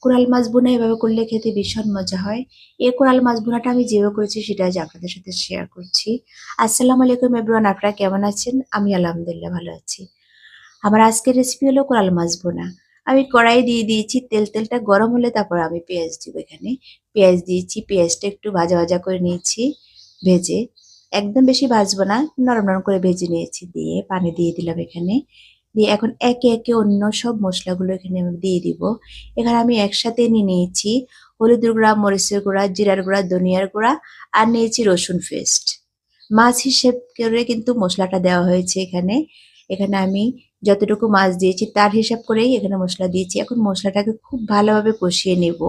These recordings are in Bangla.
কোরাল মাছ ভুনা এভাবে করলে খেতে ভীষণ মজা হয়। এই কোরাল মাছ ভুনাটা আমি যেভাবে করেছি সেটা আজ আপনাদের সাথে শেয়ার করছি। আসসালামু আলাইকুম এভরিওয়ান, আপনারা কেমন আছেন? আমি আলহামদুলিল্লাহ ভালো আছি। আমার আজকের রেসিপি হলো কোরাল মাছ ভুনা। আমি কড়াই দিয়ে দিয়েছি তেল, তেলটা গরম হলে তারপর আমি পেঁয়াজ দিব এখানে। পেঁয়াজ দিয়েছি, পেঁয়াজটা একটু ভাজা ভাজা করে নিয়েছি ভেজে। একদম বেশি ভাজবো না, নরম নরম করে ভেজে নিয়েছি। দিয়ে পানি দিয়ে দিলাম এখানে। দিয়ে এখন একে একে অন্য সব মশলাগুলো এখানে আমি দিয়ে দিব। এখানে আমি একসাথে নিয়ে নিয়েছি হলুদের গুঁড়া, মরিচের গুঁড়া, জিরার গুঁড়া, ধনিয়ার গুঁড়া আর নিয়েছি রসুন পেস্ট। মাছ হিসেব করে কিন্তু মশলাটা দেওয়া হয়েছে এখানে। এখানে আমি যতটুকু মাছ দিয়েছি তার হিসাব করেই এখানে মশলা দিয়েছি। এখন মশলাটাকে খুব ভালোভাবে কষিয়ে নেব।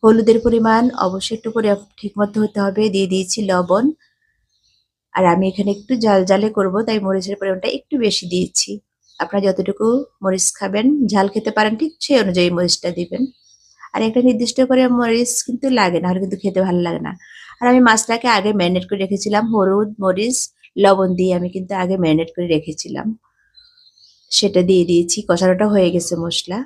হলুদের পরিমাণ অবশ্যই একটু করে ঠিকমতো হতে হবে। দিয়ে দিয়েছি লবণ। আর আমি এখানে একটু ঝাল ঝালে করবো তাই মরিচের পরিমাণটা একটু বেশি দিয়েছি। আপনারা যতটুকু মরিচ খাবেন, ঝাল খেতে পারেন ঠিক সেই অনুযায়ী মরিচটা দিবেন। আর একটা নির্দিষ্ট করে মরিচ কিন্তু লাগে না, হলে কিন্তু খেতে ভালো লাগে না। আর আমি মাছটাকে আগে ম্যারিনেট করে রেখেছিলাম হলুদ, মরিচ, লবণ দিয়ে আমি কিন্তু আগে ম্যারিনেট করে রেখেছিলাম। সেটা দিয়ে দিয়েছি, কষানোটা হয়ে গেছে মশলা।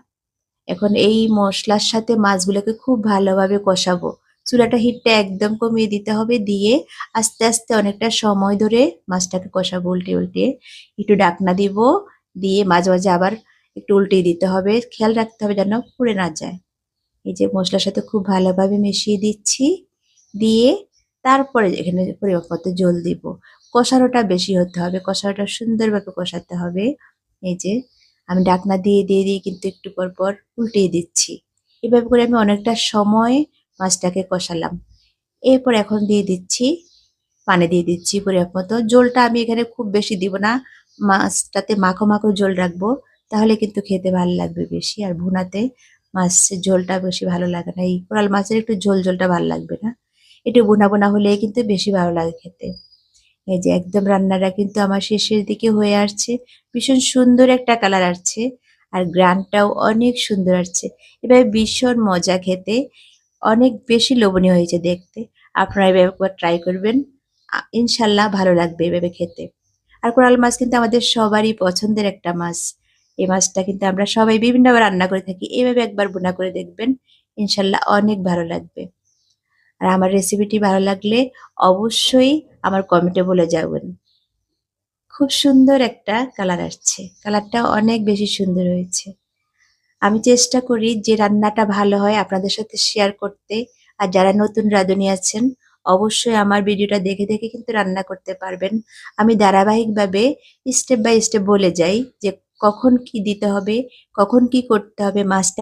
এখন এই মশলার সাথে মাছগুলোকে খুব ভালোভাবে কষাবো। চুলাটা হিটটা একদম কমিয়ে দিতে হবে। দিয়ে আস্তে আস্তে অনেকটা সময় ধরে মাছটাকে কষাবো উল্টে উল্টে। একটু ঢাকনা দিব। দিয়ে মাঝে মাঝে আবার একটু উল্টে দিতে হবে, খেয়াল রাখতে হবে যেন পুড়ে না যায়। এই যে মশলার সাথে খুব ভালোভাবে মিশিয়ে দিচ্ছি। দিয়ে তারপরে এখানে পরিমাপ মতো জল দিব। কষানোটা বেশি হতে হবে, কষানোটা সুন্দরভাবে কষাতে হবে। এই যে আমি ঢাকনা দিয়ে দিয়ে দিয়ে কিন্তু একটু পর পর উল্টিয়ে দিচ্ছি। এভাবে করে আমি অনেকটা সময় মাছটাকে কষালাম। এরপর এখন দিয়ে দিচ্ছি পানি, দিয়ে দিচ্ছি পরিমাপ মতো। জলটা আমি এখানে খুব বেশি দিব না, মাছটাতে মাখো মাখো জল রাখবো, তাহলে কিন্তু খেতে ভালো লাগবে বেশি। আর ভুনাতে মাছের ঝোলটা বেশি ভালো লাগে না, এই কোরাল মাছের একটু ঝোল ঝোলটা ভালো লাগবে না, একটু বোনা বোনা হলে কিন্তু বেশি ভালো লাগে খেতে। এই যে একদম রান্নাটা কিন্তু আমার শেষের দিকে হয়ে আসছে। ভীষণ সুন্দর একটা কালার আসছে। আর গ্রানটাও অনেক সুন্দর আসছে। এভাবে ভীষণ মজা খেতে, অনেক বেশি লোভনীয় হয়েছে দেখতে। আপনারা এভাবে একবার ট্রাই করবেন, ইনশাল্লাহ ভালো লাগবে এভাবে খেতে। আর কোরাল মাছ কিন্তু আমাদের সবারই পছন্দের একটা মাছ। এই মাছটা কিন্তু আমরা সবাই বিভিন্নভাবে রান্না করে থাকি। এভাবে একবার বোনা করে দেখবেন, ইনশাল্লাহ অনেক ভালো লাগবে। আর আমার রেসিপিটি ভালো লাগলে অবশ্যই আমার কমেন্টে বলে যাবেন। খুব সুন্দর একটা কালার আসছে, কালারটা অনেক বেশি সুন্দর হয়েছে। আমি চেষ্টা করি যে রান্নাটা ভালো হয় আপনাদের সাথে শেয়ার করতে। আর যারা নতুন রাঁধুনি আছেন, অবশ্যই আমার ভিডিওটা দেখে দেখে কিন্তু রান্না করতে পারবেন। আমি ধারাবাহিকভাবে স্টেপ বাই স্টেপ বলে যাই যে কখন কি দিতে হবে, কখন কি করতে হবে, মাছটা